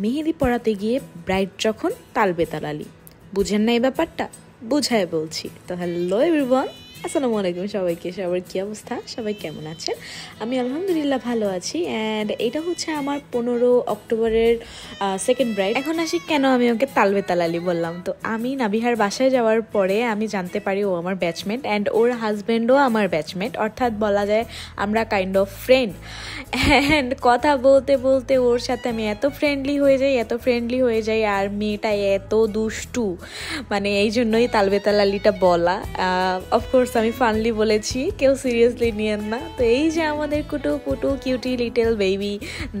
মেহেদি পড়াতে গিয়ে ব্রাইড যখন তাল বেতালালি। বুঝেন না এই ব্যাপারটা? বুঝায় বলছি। তো হ্যালো এভরিওয়ান, আসসালামু আলাইকুম সবাইকে। সবার কী অবস্থা? সবাই কেমন আছেন? আমি আলহামদুলিল্লাহ ভালো আছি। অ্যান্ড এটা হচ্ছে আমার 15 অক্টোবরের সেকেন্ড ব্রাইড। এখন আসি কেন আমি ওকে তালবেতালালি বললাম। তো আমি নাবিহার বাসায় যাওয়ার পরে আমি জানতে পারি ও আমার ব্যাচমেট অ্যান্ড ওর হাজব্যান্ডও আমার ব্যাচমেট, অর্থাৎ বলা যায় আমরা কাইন্ড অফ ফ্রেন্ড। অ্যান্ড কথা বলতে বলতে ওর সাথে আমি এত ফ্রেন্ডলি হয়ে যাই আর মেয়েটা এত দুষ্টু, মানে এই জন্যই তালবেতালালিটা বলা। অফকোর্স আমি ফানলি বলেছি, কেউ সিরিয়াসলি নিয়েন না। তো এই যে আমাদের কুটু Putu cutie little baby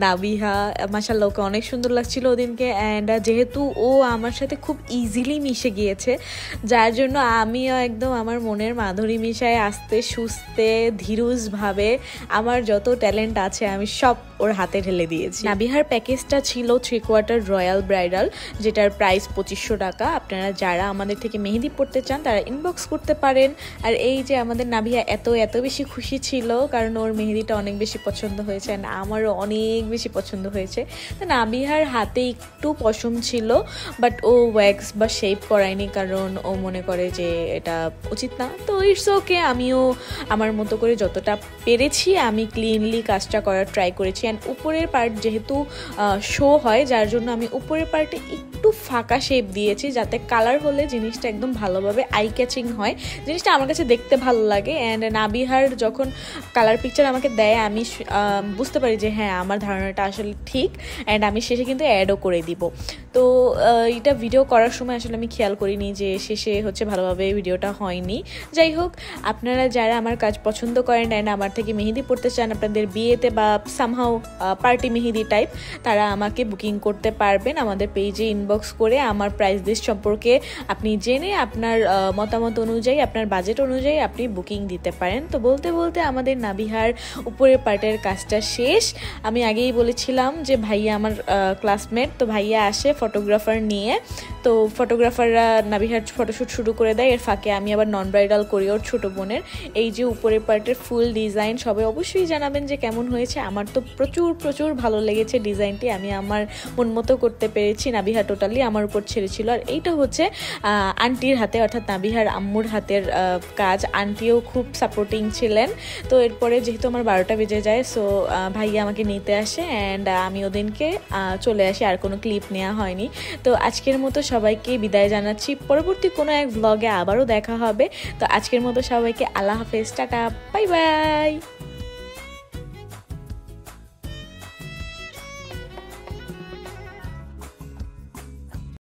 Nabiha, মাশাআল্লাহ ওকে অনেক সুন্দর লাগছিল ওদিনকে। অ্যান্ড যেহেতু ও আমার সাথে খুব ইজিলি মিশে গিয়েছে, যার জন্য আমিও একদম আমার মনের মাধুরী মিশায় আস্তে সুস্তে ধীরুজভাবে আমার যত ট্যালেন্ট আছে আমি সব ওর হাতে ঢেলে দিয়েছি। নাবিহার প্যাকেজটা ছিল 3/4 রয়্যাল ব্রাইডাল, যেটার প্রাইস 2500 টাকা। আপনারা যারা আমাদের থেকে মেহেদি পড়তে চান তারা ইনবক্স করতে পারেন। আর এই যে আমাদের নাবিহা এত বেশি খুশি ছিল কারণ ওর মেহেদিটা অনেক বেশি পছন্দ হয়েছে অ্যান্ড আমারও অনেক বেশি পছন্দ হয়েছে। তো নাবিহার হাতে একটু পশম ছিল, বাট ও ওয়্যাক্স বা শেপ করায়নি কারণ ও মনে করে যে এটা উচিত না। তো ইটস ওকে, আমিও আমার মতো করে যতটা পেরেছি আমি ক্লিনলি কাজটা করার ট্রাই করেছি। অ্যান্ড উপরের পার্ট যেহেতু শো হয়, যার জন্য আমি উপরের পার্টে একটু ফাঁকা শেপ দিয়েছি যাতে কালার হলে জিনিসটা একদম ভালোভাবে আই ক্যাচিং হয়, জিনিসটা আমার কাছে দেখতে ভালো লাগে। অ্যান্ড নাবিহার যখন কালার পিকচার আমাকে দেয় আমি বুঝতে পারি যে হ্যাঁ আমার ধারণাটা আসলে ঠিক। অ্যান্ড আমি শেষে কিন্তু অ্যাডও করে দিব। তো এটা ভিডিও করার সময় আসলে আমি খেয়াল করিনি যে শেষে হচ্ছে ভালোভাবে ভিডিওটা হয়নি। যাই হোক, আপনারা যারা আমার কাজ পছন্দ করেন অ্যান্ড আমার থেকে মেহেদি পড়তে চান আপনাদের বিয়েতে বা সামহাও পার্টি মেহেদি টাইপ, তারা আমাকে বুকিং করতে পারবেন আমাদের পেজে ইনবক্স করে। আমার প্রাইস লিস্ট সম্পর্কে আপনি জেনে আপনার মতামত অনুযায়ী আপনার বাজেট অনুযায়ী আপনি বুকিং দিতে পারেন। তো বলতে বলতে আমাদের নাবিহার উপরের পার্টের কাজটা শেষ। আমি আগেই বলেছিলাম যে ভাইয়া আমার ক্লাসমেট, তো ভাইয়া আসে ফটোগ্রাফার নিয়ে। তো ফটোগ্রাফাররা নাবিহার ফটোশ্যুট শুরু করে দেয়, এর ফাঁকে আমি আবার নন ব্রাইডাল করি ওর ছোটো বোনের। এই যে উপরের পার্টের ফুল ডিজাইন সবাই অবশ্যই জানাবেন যে কেমন হয়েছে। আমার তো প্রচুর ভালো লেগেছে ডিজাইনটি, আমি আমার মন মতো করতে পেরেছি। নাবিহা টোটালি আমার উপর ছেড়েছিল। আর এইটা হচ্ছে আন্টির হাতে, অর্থাৎ নাবিহার আম্মুর হাতের কাজ। আন্টিও খুব সাপোর্টিং ছিলেন। তো এরপরে যেহেতু আমার 12টা বেজে যায়, সো ভাইয়া আমাকে নিতে আসে অ্যান্ড আমি ওদিনকে চলে আসি, আর কোনো ক্লিপ নেওয়া হয়নি। তো আজকের মতো সবাইকে বিদায় জানাচ্ছি, পরবর্তী কোনো এক ভ্লগে আবারও দেখা হবে। তো আজকের মতো সবাইকে আল্লাহ হাফেজ, টাটা, বাই বাই।